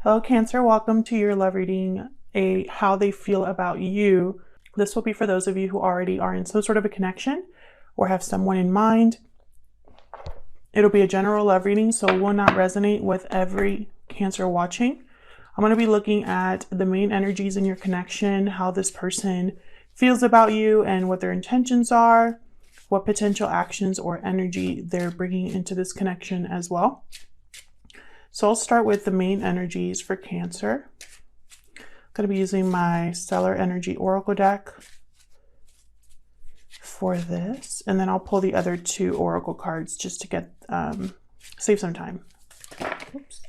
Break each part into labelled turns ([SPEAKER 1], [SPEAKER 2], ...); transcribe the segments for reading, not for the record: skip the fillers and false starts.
[SPEAKER 1] Hello Cancer, welcome to your love reading, how they feel about you. This will be for those of you who already are in some sort of a connection or have someone in mind. It'll be a general love reading, so it will not resonate with every Cancer watching. I'm going to be looking at the main energies in your connection, how this person feels about you and what their intentions are, what potential actions or energy they're bringing into this connection as well. So I'll start with the main energies for Cancer. I'm going to be using my Stellar Energy Oracle deck for this, and then I'll pull the other two Oracle cards just to get save some time. Oops.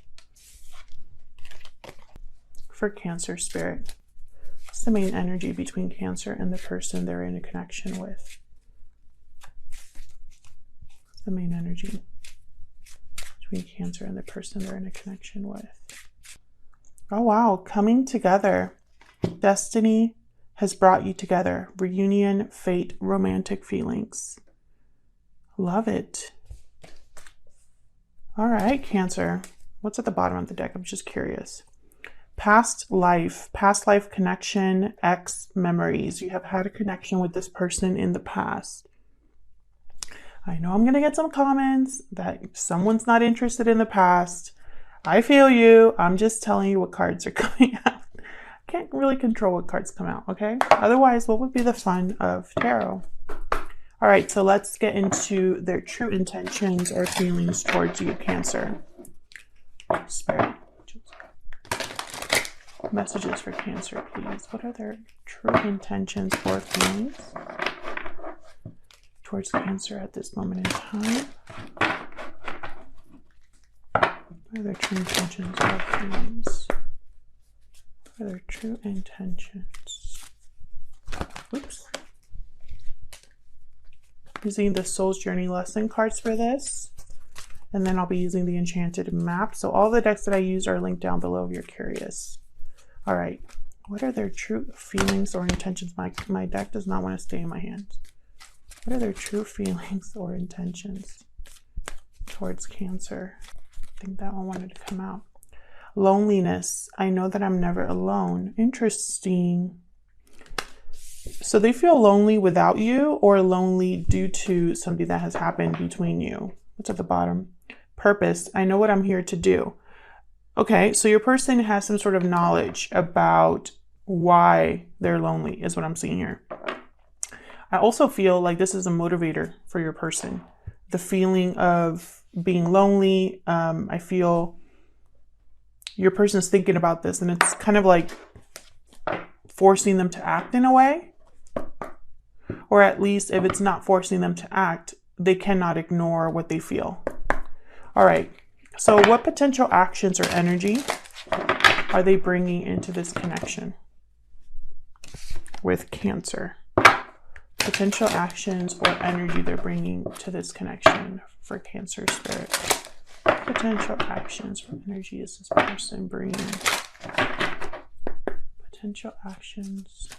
[SPEAKER 1] For Cancer Spirit, what's the main energy between Cancer and the person they're in a connection with? What's the main energy between Cancer and the person they're in a connection with? Oh wow, coming together. Destiny has brought you together. Reunion, fate, romantic feelings. Love it. All right, Cancer. What's at the bottom of the deck? I'm just curious. Past life connection, ex memories. You have had a connection with this person in the past. I know I'm going to get some comments that someone's not interested in the past. I feel you. I'm just telling you what cards are coming out. I can't really control what cards come out, okay? Otherwise, what would be the fun of tarot? All right, so let's get into their true intentions or feelings towards you, Cancer. Spirit. Messages for Cancer, please. What are their true intentions or feelings towards Cancer at this moment in time? What are their true intentions or feelings? What are their true intentions? Oops. Using the Soul's Journey lesson cards for this. And then I'll be using the Enchanted map. So all the decks that I use are linked down below if you're curious. All right, what are their true feelings or intentions? My deck does not want to stay in my hands. What are their true feelings or intentions towards Cancer? I think that one wanted to come out. Loneliness. I know that I'm never alone. Interesting. So they feel lonely without you or lonely due to something that has happened between you. What's at the bottom? Purpose. I know what I'm here to do. Okay, so your person has some sort of knowledge about why they're lonely is what I'm seeing here. I also feel like this is a motivator for your person. The feeling of being lonely, I feel your person's thinking about this and it's kind of like forcing them to act in a way. Or at least if it's not forcing them to act, they cannot ignore what they feel. All right. So what potential actions or energy are they bringing into this connection with Cancer? Potential actions or energy they're bringing to this connection for Cancer Spirit. Potential actions or energy is this person bringing? Potential actions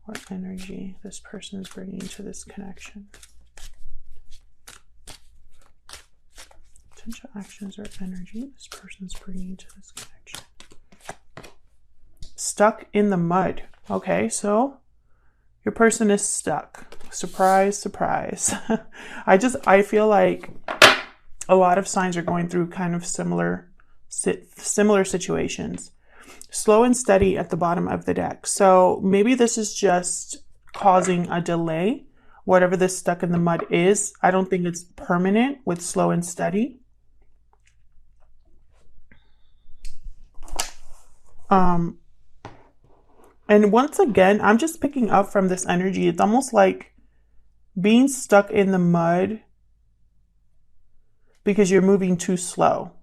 [SPEAKER 1] or energy this person is bringing to this connection. Potential actions or energy this person's bringing to this connection. Stuck in the mud. Okay, so your person is stuck. Surprise, surprise. I feel like a lot of signs are going through kind of similar situations. Slow and steady at the bottom of the deck. So maybe this is just causing a delay. Whatever this stuck in the mud is, I don't think it's permanent with slow and steady. And once again, I'm just picking up from this energy. It's almost like being stuck in the mud because you're moving too slow.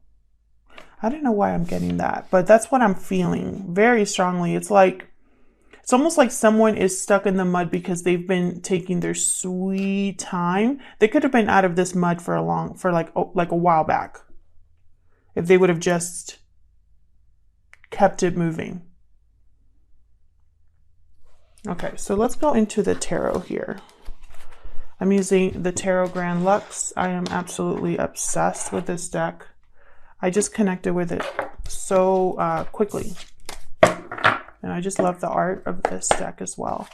[SPEAKER 1] I don't know why I'm getting that, but that's what I'm feeling very strongly. It's almost like someone is stuck in the mud because they've been taking their sweet time. They could have been out of this mud for like a while back if they would have just kept it moving. Okay, so let's go into the tarot here. I'm using the Tarot Grand Lux. I am absolutely obsessed with this deck. I just connected with it so quickly. And I just love the art of this deck as well.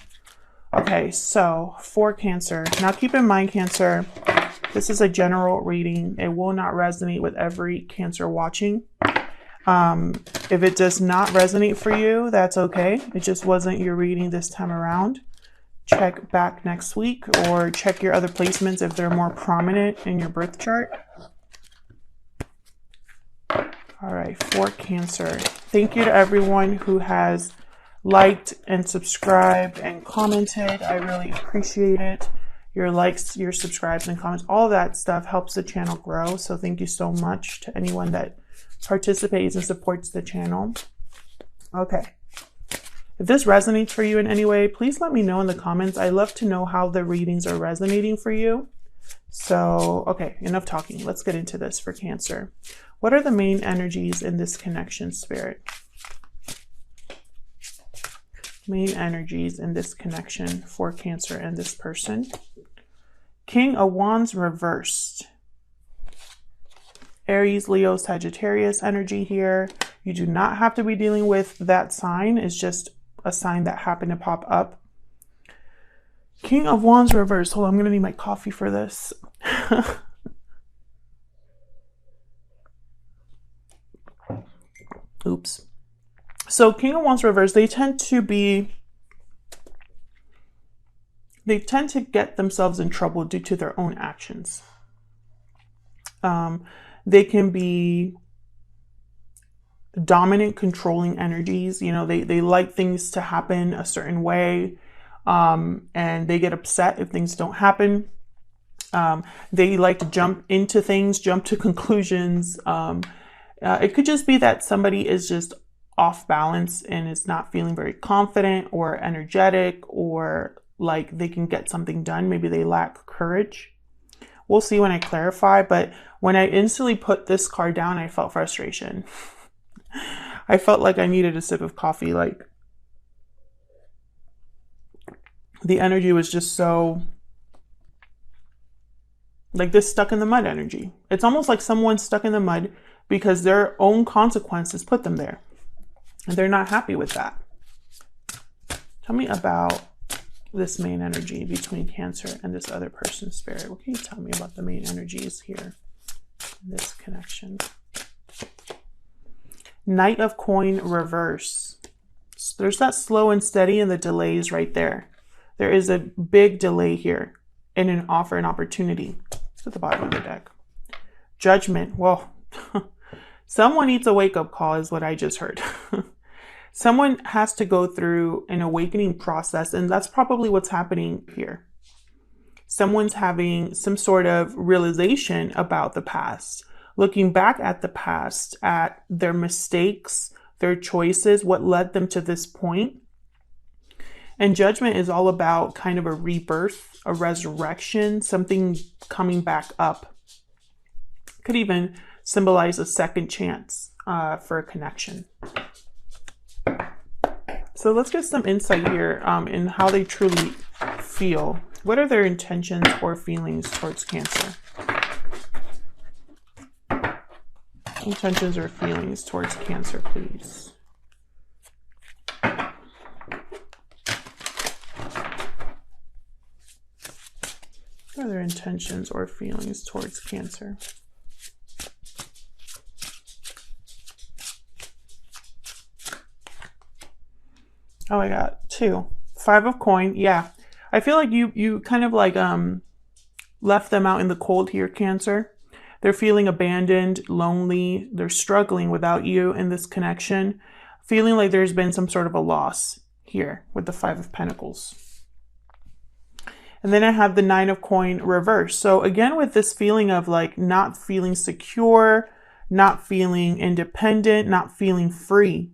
[SPEAKER 1] Okay, so for Cancer. Now keep in mind, Cancer, this is a general reading. It will not resonate with every Cancer watching. If it does not resonate for you, that's okay. It just wasn't your reading this time around. Check back next week or check your other placements if they're more prominent in your birth chart. All right, for Cancer. Thank you to everyone who has liked and subscribed and commented. I really appreciate it. Your likes, your subscribes and comments, all of that stuff helps the channel grow. So thank you so much to anyone that participates and supports the channel. Okay. If this resonates for you in any way, please let me know in the comments. I love to know how the readings are resonating for you. So, okay, enough talking. Let's get into this for Cancer. What are the main energies in this connection, Spirit? Main energies in this connection for Cancer and this person. King of Wands reversed. Aries, Leo, Sagittarius energy here. You do not have to be dealing with that sign. It's just a sign that happened to pop up. King of Wands reversed. Hold on, I'm going to need my coffee for this. Oops. So King of Wands reversed, they tend to get themselves in trouble due to their own actions. They can be dominant, controlling energies. You know, they like things to happen a certain way, and they get upset if things don't happen. They like to jump into things, jump to conclusions. It could just be that somebody is just off balance and is not feeling very confident or energetic, or like they can get something done. Maybe they lack courage. We'll see when I clarify, but when I instantly put this card down, I felt frustration. I felt like I needed a sip of coffee. Like the energy was just so, like this stuck in the mud energy. It's almost like someone's stuck in the mud because their own consequences put them there. And they're not happy with that. Tell me about this main energy between Cancer and this other person's Spirit. What can you tell me about the main energies here in this connection? Knight of Coin reverse. So there's that slow and steady and the delays right there. There is a big delay here in an offer and opportunity. It's at the bottom of the deck. Judgment. Well, someone needs a wake-up call is what I just heard. Someone has to go through an awakening process, and that's probably what's happening here. Someone's having some sort of realization about the past, looking back at the past, at their mistakes, their choices, what led them to this point. And Judgment is all about kind of a rebirth, a resurrection, something coming back up. Could even symbolize a second chance for a connection. So let's get some insight here in how they truly feel. What are their intentions or feelings towards Cancer? Intentions or feelings towards Cancer, please. What are their intentions or feelings towards Cancer? Oh, I got 2. 5 of Coin. Yeah. I feel like you kind of like left them out in the cold here, Cancer. They're feeling abandoned, lonely. They're struggling without you in this connection. Feeling like there's been some sort of a loss here with the 5 of Pentacles. And then I have the 9 of Coin reverse. So again, with this feeling of like not feeling secure, not feeling independent, not feeling free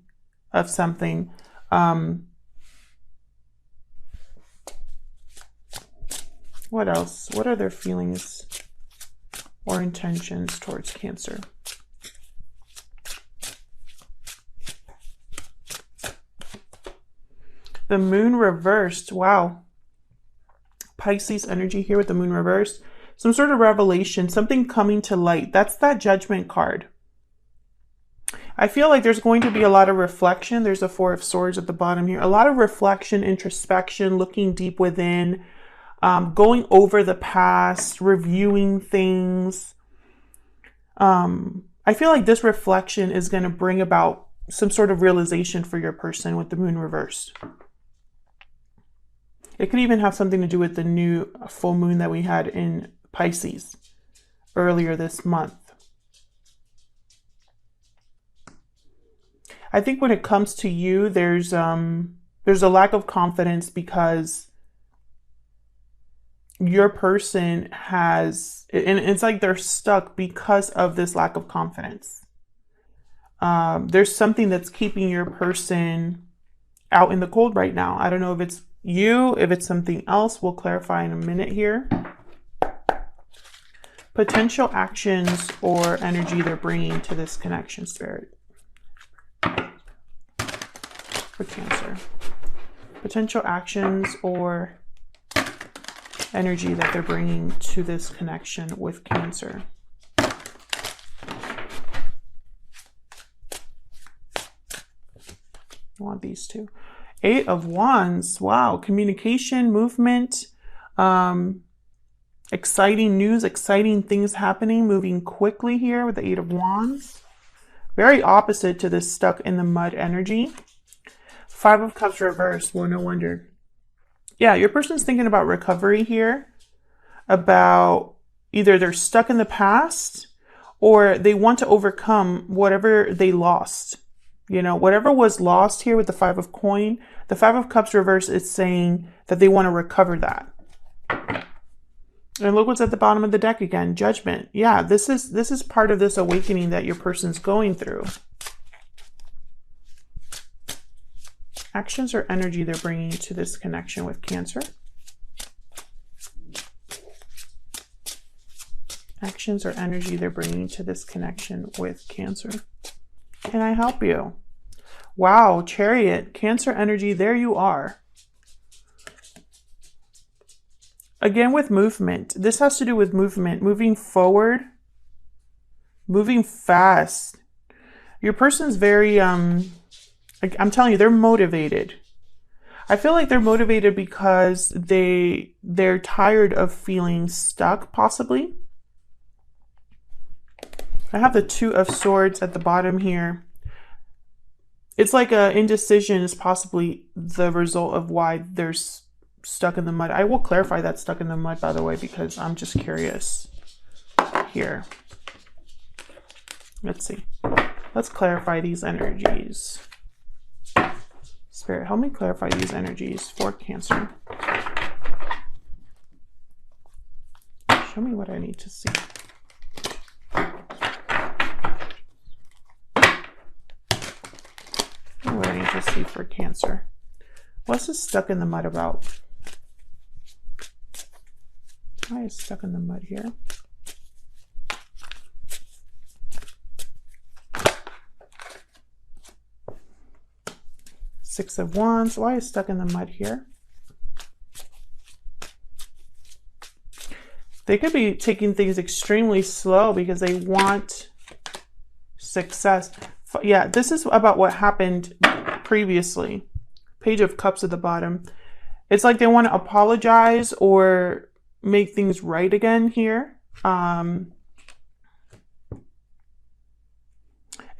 [SPEAKER 1] of something. What else? What are their feelings or intentions towards Cancer? The Moon reversed. Wow. Pisces energy here with the Moon reversed. Some sort of revelation, something coming to light. That's that Judgment card. I feel like there's going to be a lot of reflection. There's a Four of Swords at the bottom here. A lot of reflection, introspection, looking deep within, going over the past, reviewing things. I feel like this reflection is going to bring about some sort of realization for your person with the moon reversed. It could even have something to do with the new full moon that we had in Pisces earlier this month. I think when it comes to you, there's a lack of confidence because your person has, and it's like they're stuck because of this lack of confidence. There's something that's keeping your person out in the cold right now. I don't know if it's you, if it's something else. We'll clarify in a minute here. Potential actions or energy they're bringing to this connection, Spirit. For Cancer. Potential actions or energy that they're bringing to this connection with Cancer. I want these two. Eight of Wands. Wow. Communication, movement, exciting news, exciting things happening, moving quickly here with the Eight of Wands. Very opposite to this stuck in the mud energy. Five of Cups reversed. Well, no wonder. Yeah, your person's thinking about recovery here. About either they're stuck in the past or they want to overcome whatever they lost. You know, whatever was lost here with the Five of Coin, the Five of Cups reverse is saying that they want to recover that. And look what's at the bottom of the deck again, Judgment. Yeah, this is part of this awakening that your person's going through. Actions or energy they're bringing to this connection with Cancer. Actions or energy they're bringing to this connection with Cancer. Can I help you? Wow, Chariot, Cancer energy, there you are. Again, with movement. This has to do with movement, moving forward, moving fast. Your person's very, I'm telling you, they're motivated. I feel like they're motivated because they're tired of feeling stuck, possibly. I have the Two of Swords at the bottom here. It's like a indecision is possibly the result of why they're stuck in the mud. I will clarify that stuck in the mud, by the way, because I'm just curious here. Let's see. Let's clarify these energies. Spirit, help me clarify these energies for Cancer. Show me what I need to see. Show me what I need to see for Cancer. What's this stuck in the mud about? Why is stuck in the mud here? Six of Wands. Why is stuck in the mud here? They could be taking things extremely slow because they want success. Yeah, this is about what happened previously. Page of Cups at the bottom. It's like they want to apologize or make things right again here.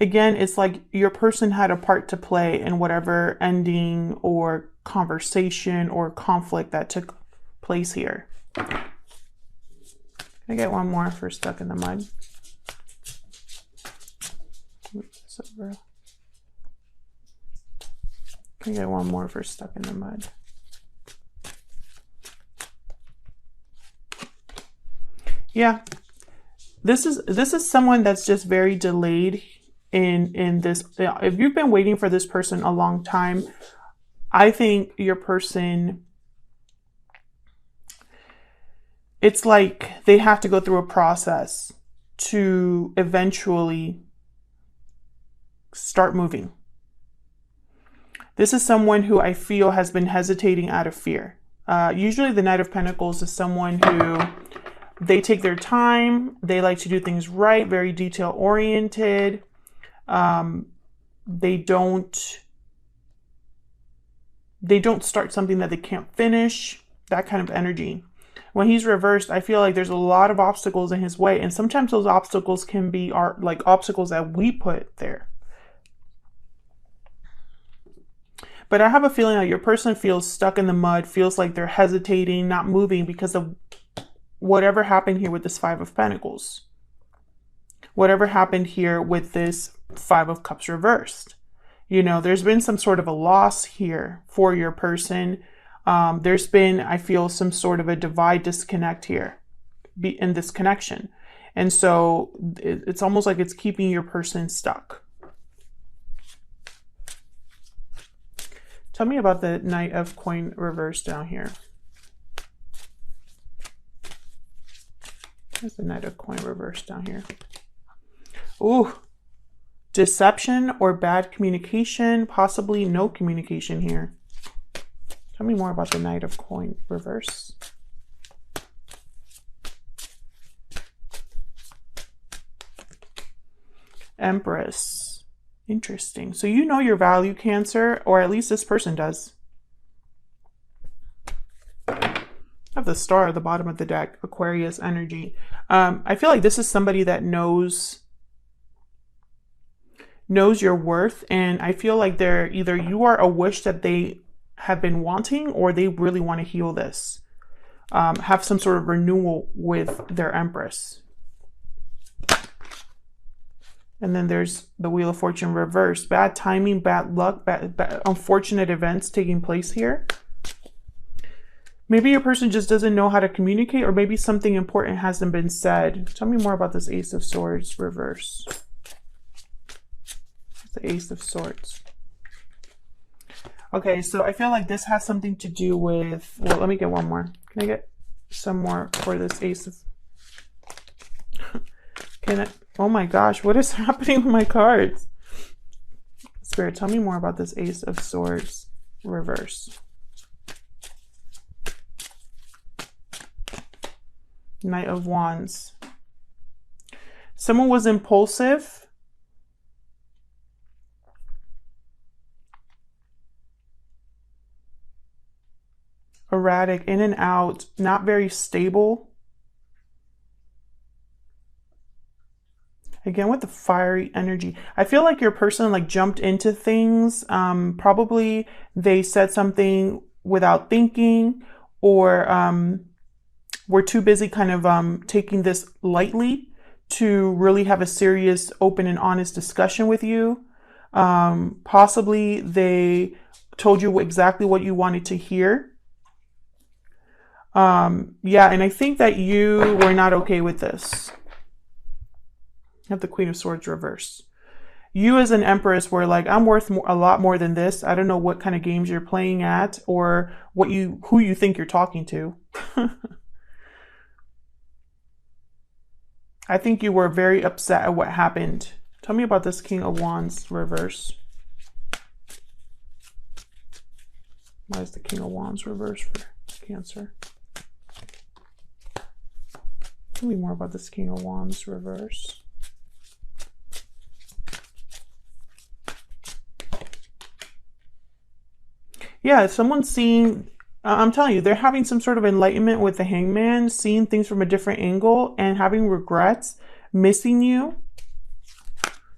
[SPEAKER 1] Again, it's like your person had a part to play in whatever ending or conversation or conflict that took place here. Can I get one more for stuck in the mud? Move this over. Can I get one more for stuck in the mud? Yeah. This is someone that's just very delayed in this. If you've been waiting for this person a long time, I think your person, it's like they have to go through a process to eventually start moving. This is someone who I feel has been hesitating out of fear. Usually the Knight of Pentacles is someone who they take their time. They like to do things right, very detail oriented. They don't start something that they can't finish, that kind of energy. When he's reversed, I feel like there's a lot of obstacles in his way. And sometimes those obstacles can be like obstacles that we put there. But I have a feeling that your person feels stuck in the mud, feels like they're hesitating, not moving because of whatever happened here with this Five of Pentacles. Whatever happened here with this Five of Cups reversed. You know, there's been some sort of a loss here for your person. There's been, I feel, some sort of a divide disconnect here in this connection. And so it's almost like it's keeping your person stuck. Tell me about the Knight of Coin reversed down here. There's the Knight of Coin reversed down here. Ooh, deception or bad communication, possibly no communication here. Tell me more about the Knight of Coin reverse. Empress. Interesting. So you know your value, Cancer, or at least this person does. I have the Star at the bottom of the deck, Aquarius energy. I feel like this is somebody that knows your worth, and I feel like they're either you are a wish that they have been wanting, or they really want to heal this, have some sort of renewal with their Empress. And then there's the Wheel of Fortune reversed. Bad timing, bad luck, bad unfortunate events taking place here. Maybe your person just doesn't know how to communicate, or maybe something important hasn't been said. Tell me more about this Ace of Swords reverse. The Ace of Swords. Okay, so I feel like this has something to do with, well, let me get one more. Can I get some more for this Ace of... Can I... Oh my gosh, what is happening with my cards? Spirit, tell me more about this Ace of Swords reverse. Knight of Wands. Someone was impulsive. Erratic, in and out, not very stable. Again, with the fiery energy, I feel like your person like jumped into things. Probably they said something without thinking, or were too busy kind of taking this lightly to really have a serious, open and honest discussion with you. Possibly they told you exactly what you wanted to hear. Yeah, and I think that you were not okay with this. You have the Queen of Swords reverse. You as an Empress were like, I'm worth a lot more than this. I don't know what kind of games you're playing at, or who you think you're talking to. I think you were very upset at what happened. Tell me about this King of Wands reverse. Why is the King of Wands reverse for Cancer? Tell me more about this King of Wands reverse. Yeah, someone's seeing, I'm telling you, they're having some sort of enlightenment with the Hangman, seeing things from a different angle and having regrets, missing you,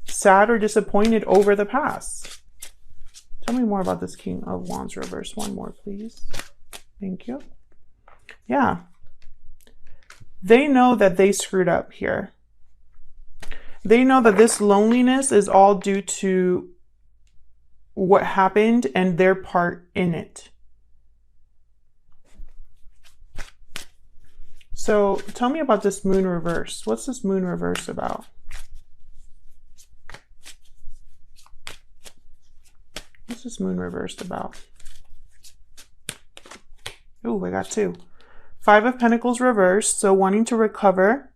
[SPEAKER 1] sad or disappointed over the past. Tell me more about this King of Wands reverse. One more, please. Thank you. Yeah. They know that they screwed up here. They know that this loneliness is all due to what happened and their part in it. So tell me about this Moon reverse. What's this Moon reverse about? What's this Moon reversed about? Oh, I got two. Five of Pentacles reversed, so wanting to recover.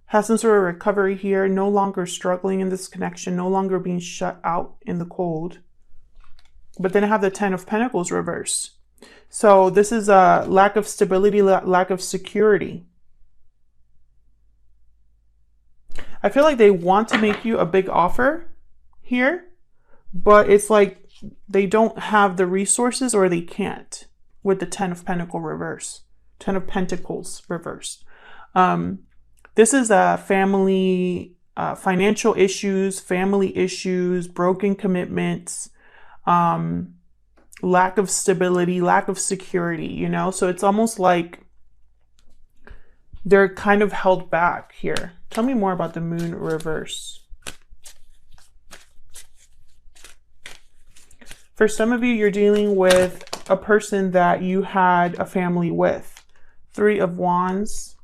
[SPEAKER 1] Has some sort of recovery here, no longer struggling in this connection, no longer being shut out in the cold. But then I have the Ten of Pentacles reversed. So this is a lack of stability, lack of security. I feel like they want to make you a big offer. here, but it's like they don't have the resources or they can't with the 10 of Pentacles reverse. 10 of Pentacles reversed. This is a family, financial issues, family issues, broken commitments, lack of stability, lack of security, you know? So it's almost like they're kind of held back here. Tell me more about the moon reverse. For some of you, you're dealing with a person that you had a family with. 3 of Wands.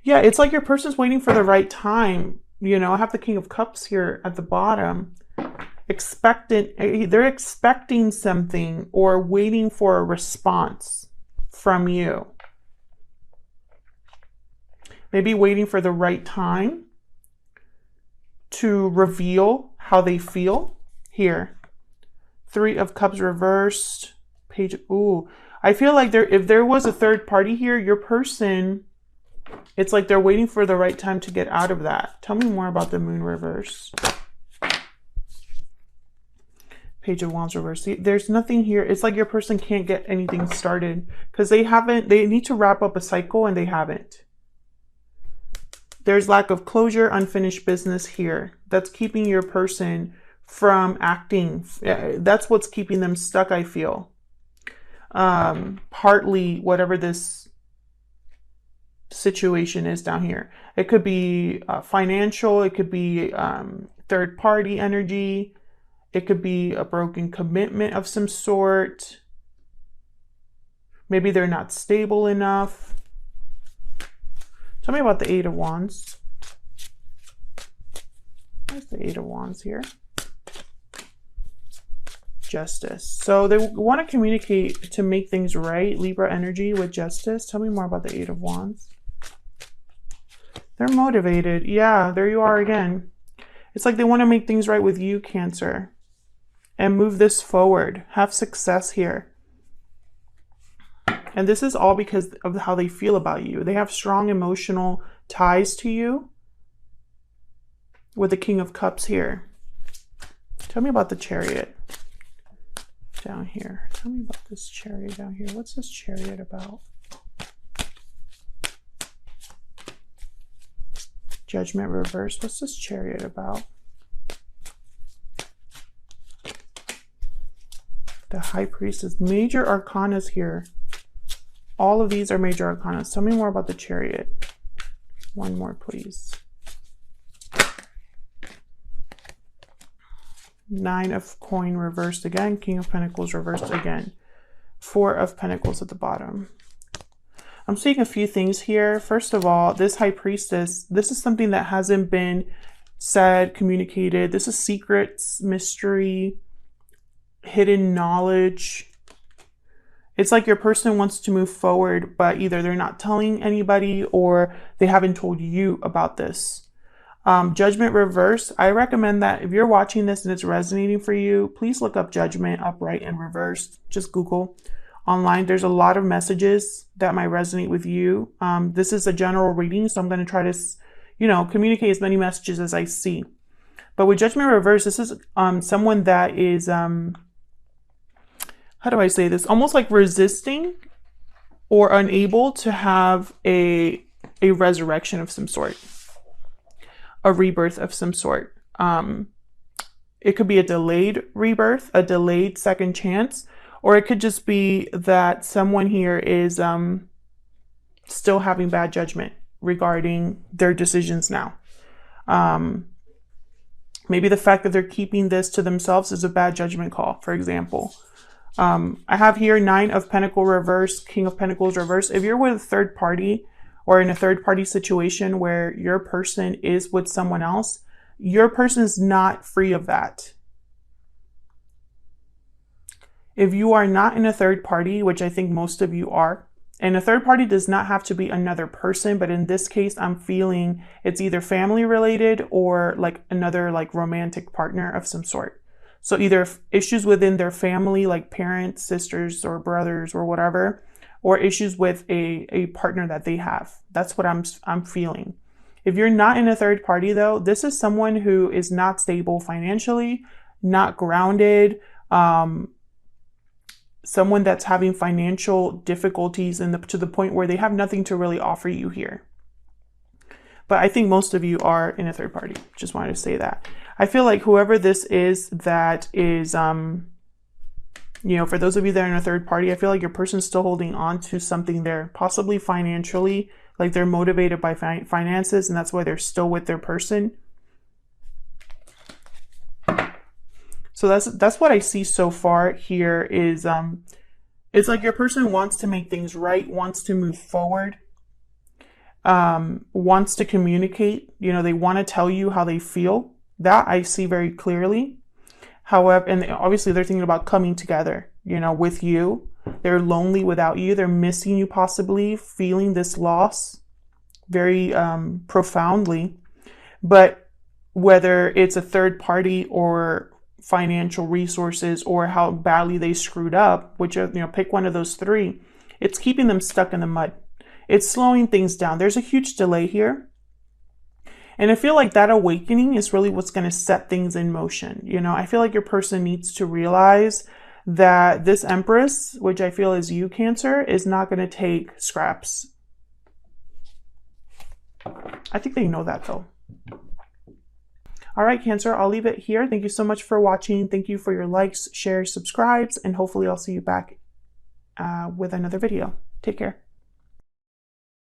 [SPEAKER 1] Yeah, it's like your person's waiting for the right time. You know, I have the King of Cups here at the bottom. They're expecting something or waiting for a response from you. Maybe waiting for the right time to reveal how they feel. Here, 3 of Cups reversed, page. Ooh, I feel like if there was a third party here, your person, it's like they're waiting for the right time to get out of that. Tell me more about the moon reverse. Page of Wands reverse. See, there's nothing here. It's like your person can't get anything started because they need to wrap up a cycle and they haven't. There's lack of closure, unfinished business here. That's keeping your person from acting. That's what's keeping them stuck, I feel. Partly whatever this situation is down here. It could be financial, it could be third party energy, it could be a broken commitment of some sort. Maybe they're not stable enough. Tell me about the 8 of Wands. There's the 8 of Wands here. Justice. So they want to communicate to make things right. Libra energy with justice. Tell me more about the 8 of Wands. They're motivated. Yeah, there you are again. It's like they want to make things right with you, Cancer, and move this forward. Have success here. And this is all because of how they feel about you. They have strong emotional ties to you with the King of Cups here. Tell me about the Chariot down here. Tell me about this Chariot down here. What's this Chariot about? Judgment reverse. What's this Chariot about? The High Priestess. Major arcanas here. All of these are major arcanas. Tell me more about the Chariot. One more, please. 9 of Coin reversed again. King of Pentacles reversed again. 4 of Pentacles at the bottom. I'm seeing a few things here. First of all, this High Priestess, this is something that hasn't been said, communicated. This is secrets, mystery, hidden knowledge. It's like your person wants to move forward, but either they're not telling anybody or they haven't told you about this. Judgment reverse. I recommend that if you're watching this and it's resonating for you, please look up Judgment upright and reversed. Just Google online. There's a lot of messages that might resonate with you. This is a general reading, so I'm going to try to, communicate as many messages as I see. But with Judgment reverse, this is someone that is, how do I say this? Almost like resisting or unable to have a resurrection of some sort. A rebirth of some sort. It could be a delayed rebirth, a delayed second chance, or it could just be that someone here is still having bad judgment regarding their decisions now. Maybe the fact that they're keeping this to themselves is a bad judgment call, for example. I have here 9 of Pentacles reverse, King of Pentacles reverse. If you're with a third party, or in a third party situation where your person is with someone else, your person is not free of that. If you are not in a third party, which I think most of you are, and a third party does not have to be another person, but in this case, I'm feeling it's either family related or like another like romantic partner of some sort. So either issues within their family, like parents, sisters, or brothers, or whatever, or issues with a partner that they have. That's what I'm feeling. If you're not in a third party though, this is someone who is not stable financially, not grounded, someone that's having financial difficulties to the point where they have nothing to really offer you here. But I think most of you are in a third party. Just wanted to say that. I feel like whoever this is that is, you know, for those of you that are in a third party, I feel like your person's still holding on to something there, possibly financially, like they're motivated by finances and that's why they're still with their person. So that's what I see so far here is, it's like your person wants to make things right, wants to move forward, wants to communicate, you know, they want to tell you how they feel. That I see very clearly. However, and obviously they're thinking about coming together, you know, with you. They're lonely without you. They're missing you, possibly feeling this loss very profoundly. But whether it's a third party or financial resources or how badly they screwed up, which, you know, pick one of those three, it's keeping them stuck in the mud. It's slowing things down. There's a huge delay here. And I feel like that awakening is really what's going to set things in motion. You know, I feel like your person needs to realize that this Empress, which I feel is you, Cancer, is not going to take scraps. I think they know that though. All right, Cancer, I'll leave it here. Thank you so much for watching. Thank you for your likes, shares, subscribes, and hopefully I'll see you back with another video. Take care.